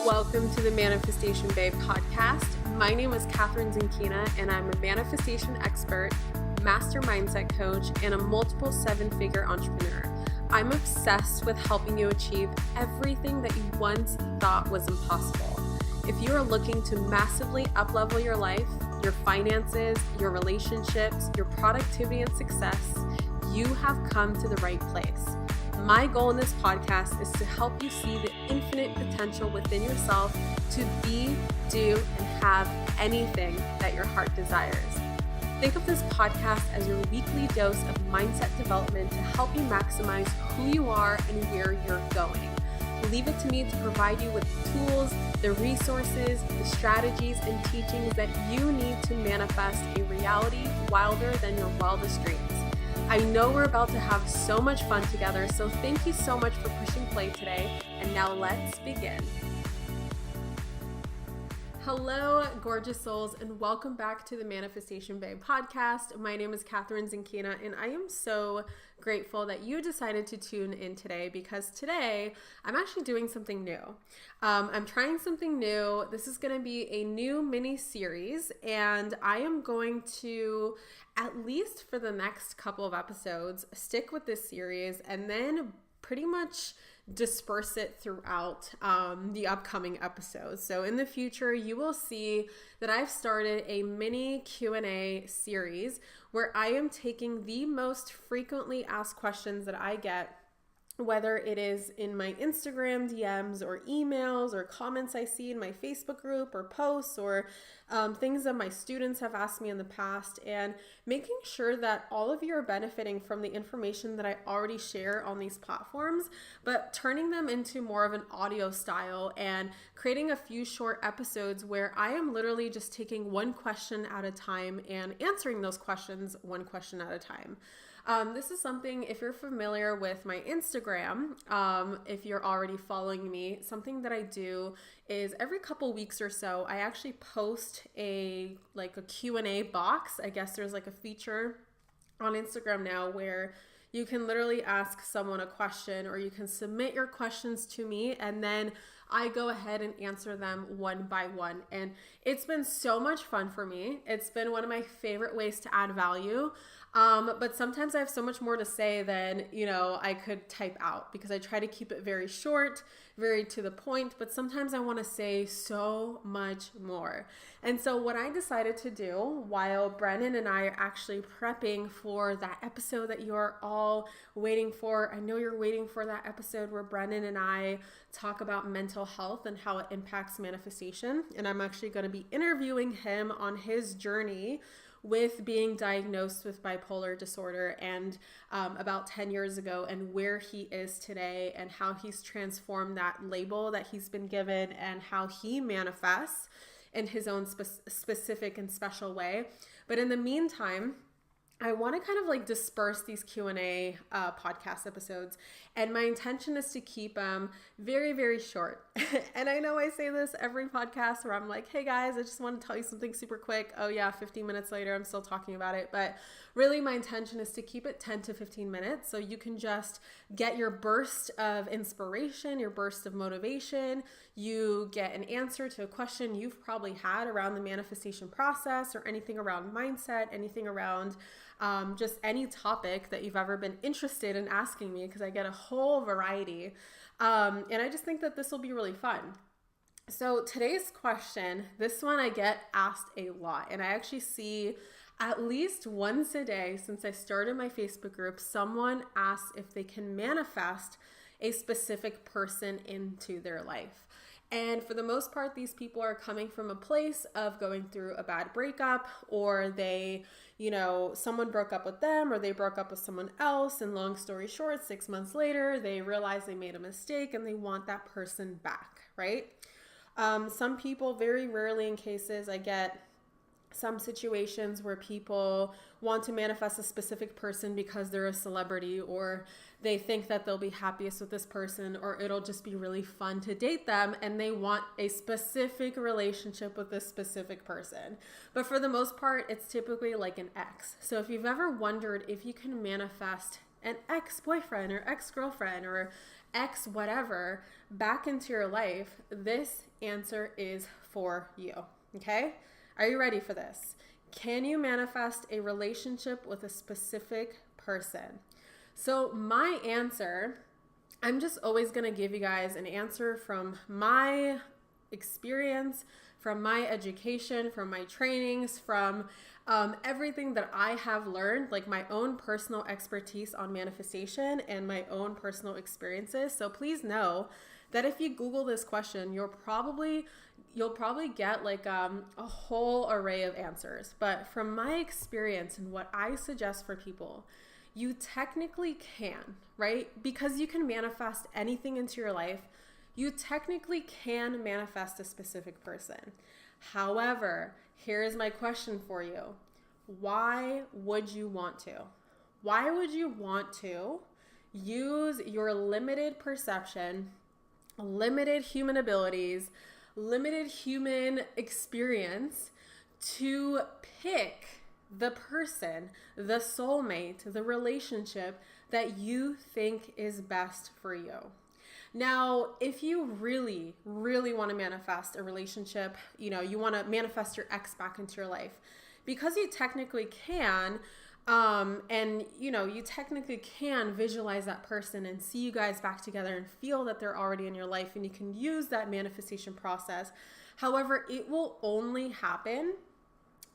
Welcome to the Manifestation Babe podcast. My name is Catherine Zinkina, and I'm a manifestation expert, master mindset coach, and a multiple seven-figure entrepreneur. I'm obsessed with helping you achieve everything that you once thought was impossible. If you are looking to massively uplevel your life, your finances, your relationships, your productivity and success, you have come to the right place. My goal in this podcast is to help you see the infinite potential within yourself to be, do, and have anything that your heart desires. Think of this podcast as your weekly dose of mindset development to help you maximize who you are and where you're going. Leave it to me to provide you with the tools, the resources, the strategies, and teachings that you need to manifest a reality wilder than your wildest dreams. I know we're about to have so much fun together, so thank you so much for pushing play today, and now let's begin. Hello, gorgeous souls, and welcome back to the Manifestation Babe podcast. My name is Catherine Zinkina, and I am so grateful that you decided to tune in today because today I'm actually doing something new. I'm trying something new. This is going to be a new mini series, and I am going to, at least for the next couple of episodes, stick with this series and then pretty much disperse it throughout the upcoming episodes. So in the future, you will see that I've started a mini Q&A series where I am taking the most frequently asked questions that I get, whether it is in my Instagram DMs or emails or comments I see in my Facebook group or posts or things that my students have asked me in the past, and making sure that all of you are benefiting from the information that I already share on these platforms, but turning them into more of an audio style and creating a few short episodes where I am literally just taking one question at a time and answering those questions one question at a time. This is something, if you're familiar with my Instagram, if you're already following me, something that I do is every couple weeks or so, I actually post a Q&A box. I guess there's like a feature on Instagram now where you can literally ask someone a question, or you can submit your questions to me, and then I go ahead and answer them one by one. And it's been so much fun for me. It's been one of my favorite ways to add value. But sometimes I have so much more to say than, I could type out, because I try to keep it very short, very to the point, but sometimes I want to say so much more. And so what I decided to do while Brennan and I are actually prepping for that episode that you're all waiting for, I know you're waiting for that episode where Brennan and I talk about mental health and how it impacts manifestation. And I'm actually going to be interviewing him on his journey with being diagnosed with bipolar disorder and about 10 years ago, and where he is today and how he's transformed that label that he's been given and how he manifests in his own specific and special way. But in the meantime, I want to kind of disperse these Q&A podcast episodes, and my intention is to keep them very, very short. And I know I say this every podcast where I'm like, hey guys, I just want to tell you something super quick. Oh yeah, 15 minutes later, I'm still talking about it. But really my intention is to keep it 10 to 15 minutes so you can just get your burst of inspiration, your burst of motivation. You get an answer to a question you've probably had around the manifestation process, or anything around mindset, anything around just any topic that you've ever been interested in asking me, because I get a whole variety. And I just think that this will be really fun. So today's question, this one I get asked a lot, and I actually see at least once a day since I started my Facebook group, someone asks if they can manifest a specific person into their life. And for the most part, these people are coming from a place of going through a bad breakup, or they, someone broke up with them, or they broke up with someone else. And long story short, 6 months later, they realize they made a mistake and they want that person back, right? Some people, very rarely in cases, I get some situations where people want to manifest a specific person because they're a celebrity, or they think that they'll be happiest with this person, or it'll just be really fun to date them, and they want a specific relationship with this specific person. But for the most part, it's typically like an ex. So if you've ever wondered if you can manifest an ex-boyfriend or ex-girlfriend or X whatever back into your life, this answer is for you. Okay? Are you ready for this? Can you manifest a relationship with a specific person? So my answer, I'm just always going to give you guys an answer from my experience, from my education, from my trainings, from everything that I have learned, like my own personal expertise on manifestation and my own personal experiences. So please know that if you Google this question, you'll probably get like a whole array of answers. But from my experience and what I suggest for people, you technically can, right? Because you can manifest anything into your life. You technically can manifest a specific person. However, here is my question for you. Why would you want to? Why would you want to use your limited perception, limited human abilities, limited human experience to pick the person, the soulmate, the relationship that you think is best for you? Now, if you really, really want to manifest a relationship, you want to manifest your ex back into your life, because you technically can, and you technically can visualize that person and see you guys back together and feel that they're already in your life, and you can use that manifestation process. However, it will only happen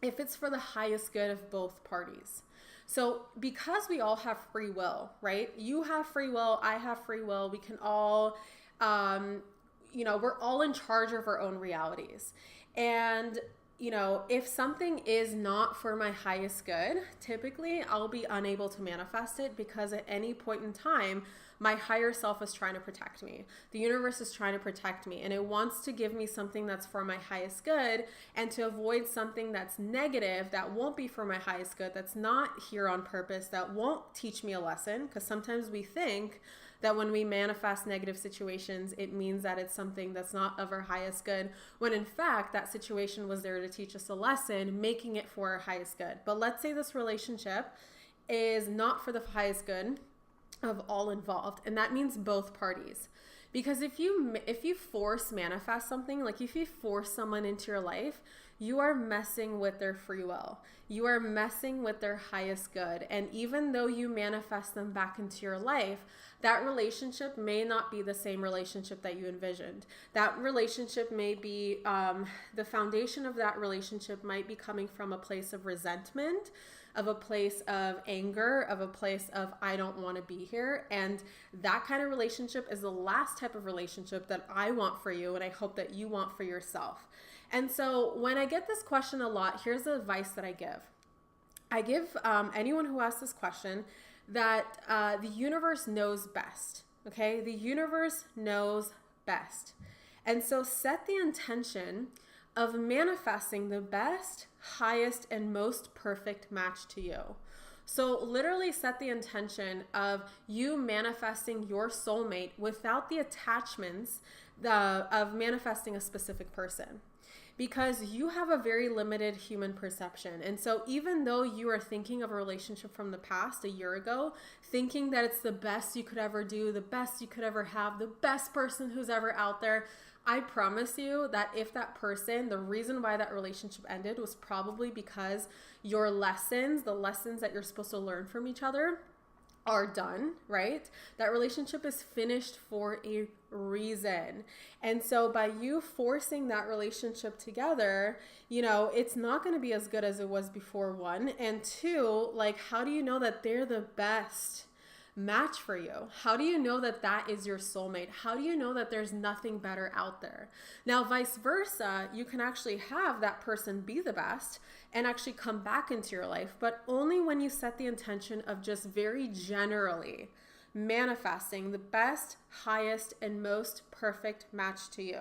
if it's for the highest good of both parties. So because we all have free will, right? You have free will, I have free will. We can all, we're all in charge of our own realities. And, if something is not for my highest good, typically I'll be unable to manifest it, because at any point in time, my higher self is trying to protect me. The universe is trying to protect me, and it wants to give me something that's for my highest good, and to avoid something that's negative, that won't be for my highest good, that's not here on purpose, that won't teach me a lesson. Because sometimes we think that when we manifest negative situations, it means that it's something that's not of our highest good, when in fact that situation was there to teach us a lesson, making it for our highest good. But let's say this relationship is not for the highest good of all involved, and that means both parties. Because if you force manifest something, like if you force someone into your life, you are messing with their free will. You are messing with their highest good. And even though you manifest them back into your life, that relationship may not be the same relationship that you envisioned. That relationship may be, the foundation of that relationship might be coming from a place of resentment, of a place of anger, of a place of I don't want to be here. And that kind of relationship is the last type of relationship that I want for you, and I hope that you want for yourself. And so when I get this question a lot, here's the advice that I give. I give anyone who asks this question that the universe knows best, okay? The universe knows best. And so set the intention of manifesting the best, highest, and most perfect match to you. So literally set the intention of you manifesting your soulmate without the attachments of manifesting a specific person. Because you have a very limited human perception. And so even though you are thinking of a relationship from the past a year ago, thinking that it's the best you could ever do, the best you could ever have, the best person who's ever out there, I promise you that if that person, the reason why that relationship ended was probably because your lessons, the lessons that you're supposed to learn from each other, are done, right? That relationship is finished for a reason. And so by you forcing that relationship together, it's not going to be as good as it was before, one. And two, like, how do you know that they're the best match for you? How do you know that that is your soulmate? How do you know that there's nothing better out there? Now, vice versa, you can actually have that person be the best and actually come back into your life, but only when you set the intention of just very generally manifesting the best, highest, and most perfect match to you.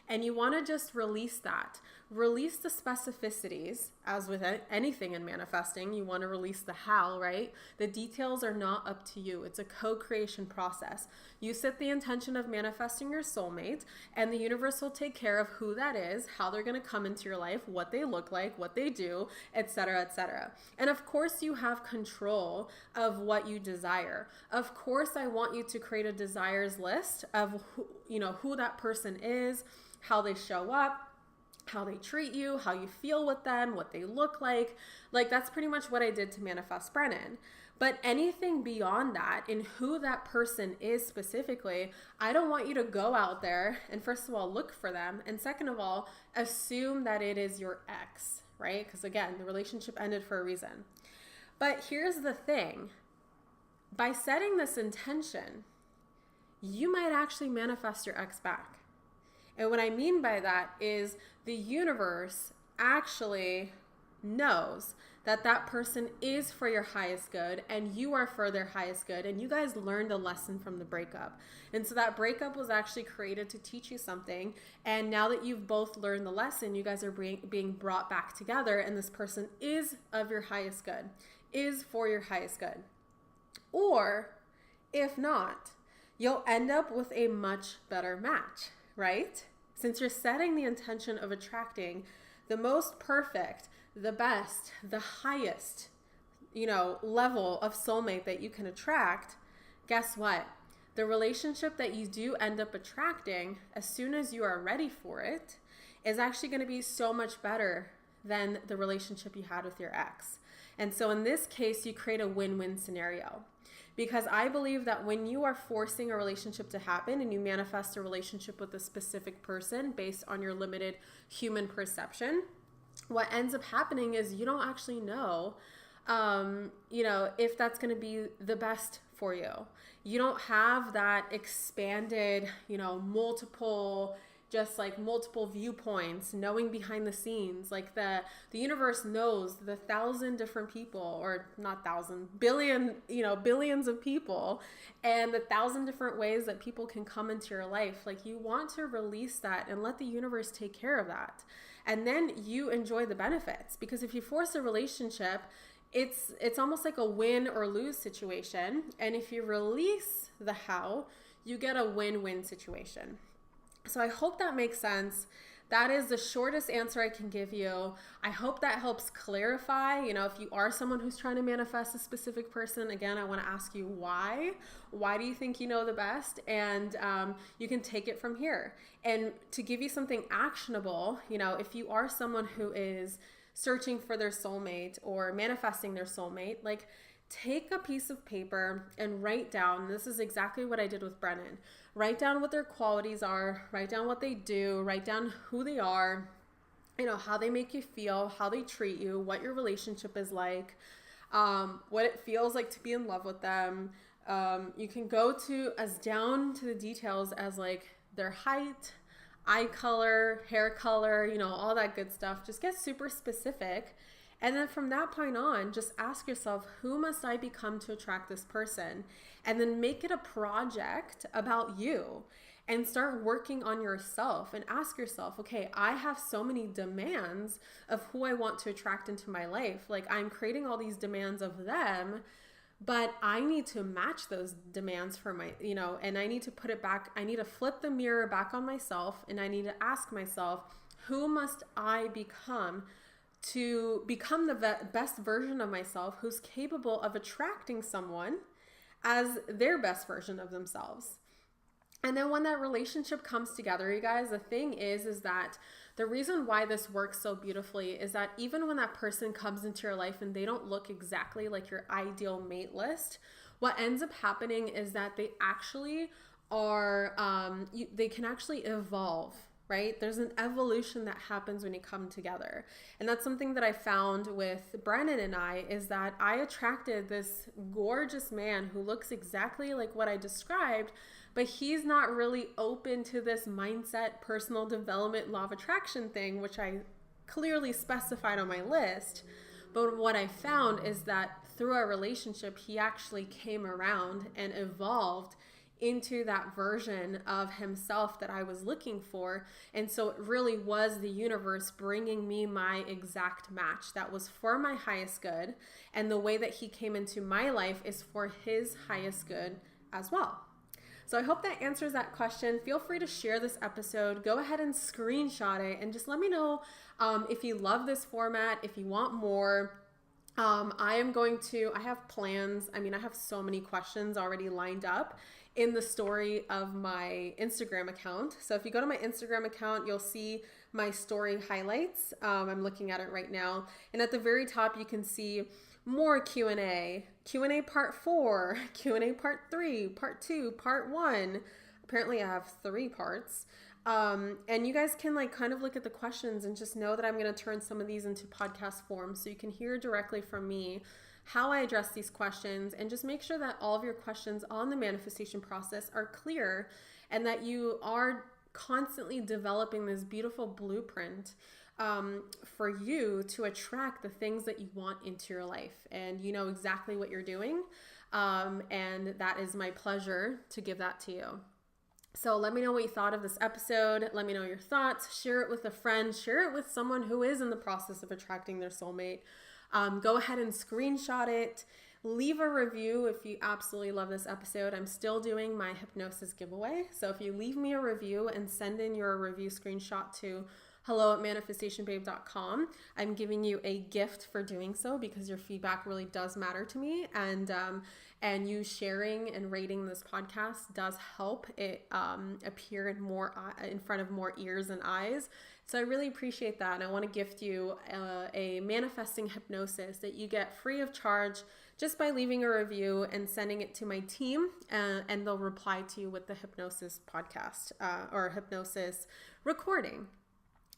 And you want to just release that. Release the specificities, as with anything in manifesting. You want to release the how, right? The details are not up to you. It's a co-creation process. You set the intention of manifesting your soulmate, and the universe will take care of who that is, how they're going to come into your life, what they look like, what they do, etc., etc. And of course, you have control of what you desire. Of course, I want you to create a desires list of who that person is, how they show up, how they treat you, how you feel with them, what they look like. Like, that's pretty much what I did to manifest Brennan. But anything beyond that, in who that person is specifically, I don't want you to go out there and, first of all, look for them. And second of all, assume that it is your ex, right? Because again, the relationship ended for a reason. But here's the thing. By setting this intention, you might actually manifest your ex back. And what I mean by that is the universe actually knows that that person is for your highest good and you are for their highest good, and you guys learned a lesson from the breakup. And so that breakup was actually created to teach you something, and now that you've both learned the lesson, you guys are being brought back together, and this person is of your highest good, is for your highest good. Or if not, you'll end up with a much better match, right? Since you're setting the intention of attracting the most perfect, the best, the highest, level of soulmate that you can attract, guess what? The relationship that you do end up attracting, as soon as you are ready for it, is actually going to be so much better than the relationship you had with your ex. And so in this case, you create a win-win scenario. Because I believe that when you are forcing a relationship to happen and you manifest a relationship with a specific person based on your limited human perception, what ends up happening is you don't actually know, if that's going to be the best for you. You don't have that expanded, multiple viewpoints, knowing behind the scenes. Like the universe knows the 1,000 different people, or not 1,000, billions of people, and the 1,000 different ways that people can come into your life. Like, you want to release that and let the universe take care of that. And then you enjoy the benefits, because if you force a relationship, it's almost like a win or lose situation. And if you release the how, you get a win-win situation. So I hope that makes sense. That is the shortest answer I can give you. I hope that helps clarify. If you are someone who's trying to manifest a specific person, again, I want to ask you why. Why do you think you know the best? And you can take it from here. And to give you something actionable, if you are someone who is searching for their soulmate or manifesting their soulmate, like, take a piece of paper and write down, this is exactly what I did with Brennan. Write down what their qualities are, write down what they do, write down who they are, how they make you feel, how they treat you, what your relationship is like, what it feels like to be in love with them. You can go to as down to the details as like their height, eye color, hair color, all that good stuff. Just get super specific. And then from that point on, just ask yourself, who must I become to attract this person? And then make it a project about you and start working on yourself and ask yourself, okay, I have so many demands of who I want to attract into my life. Like, I'm creating all these demands of them, but I need to match those demands for my, and I need to put it back. I need to flip the mirror back on myself, and I need to ask myself, who must I become to become the best version of myself who's capable of attracting someone as their best version of themselves. And then when that relationship comes together, you guys, the thing is that the reason why this works so beautifully is that even when that person comes into your life and they don't look exactly like your ideal mate list, what ends up happening is that they actually are, they can actually evolve. Right? There's an evolution that happens when you come together. And that's something that I found with Brennan and I, is that I attracted this gorgeous man who looks exactly like what I described, but he's not really open to this mindset, personal development, law of attraction thing, which I clearly specified on my list. But what I found is that through our relationship, he actually came around and evolved into that version of himself that I was looking for. And so it really was the universe bringing me my exact match that was for my highest good. And the way that he came into my life is for his highest good as well. So I hope that answers that question. Feel free to share this episode. Go ahead and screenshot it and just let me know if you love this format, if you want more. I have plans. I have so many questions already lined up in the story of my Instagram account. So if you go to my Instagram account, you'll see my story highlights. I'm looking at it right now. And at the very top, you can see more Q&A part 4, Q&A part 3, part 2, part 1. Apparently I have 3 parts. And you guys can kind of look at the questions and just know that I'm going to turn some of these into podcast form so you can hear directly from me how I address these questions, and just make sure that all of your questions on the manifestation process are clear and that you are constantly developing this beautiful blueprint for you to attract the things that you want into your life. And you know exactly what you're doing. And that is my pleasure to give that to you. So let me know what you thought of this episode. Let me know your thoughts. Share it with a friend. Share it with someone who is in the process of attracting their soulmate. Go ahead and screenshot it. Leave a review if you absolutely love this episode. I'm still doing my hypnosis giveaway. So if you leave me a review and send in your review screenshot to hello@manifestationbabe.com, I'm giving you a gift for doing so, because your feedback really does matter to me. And you sharing and rating this podcast does help it appear in front of more ears and eyes. So I really appreciate that. And I want to gift you a manifesting hypnosis that you get free of charge just by leaving a review and sending it to my team, and they'll reply to you with the hypnosis podcast or hypnosis recording.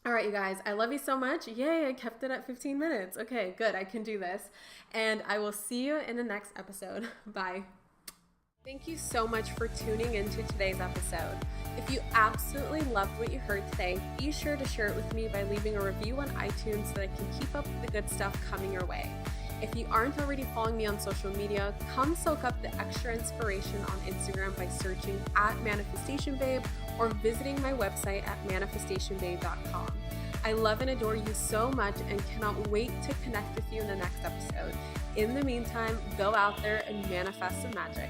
All right, you guys, I love you so much. Yay, I kept it at 15 minutes. Okay, good. I can do this. And I will see you in the next episode. Bye. Thank you so much for tuning into today's episode. If you absolutely loved what you heard today, be sure to share it with me by leaving a review on iTunes so that I can keep up with the good stuff coming your way. If you aren't already following me on social media, come soak up the extra inspiration on Instagram by searching @manifestationbabe or visiting my website at manifestationbabe.com. I love and adore you so much and cannot wait to connect with you in the next episode. In the meantime, go out there and manifest some magic.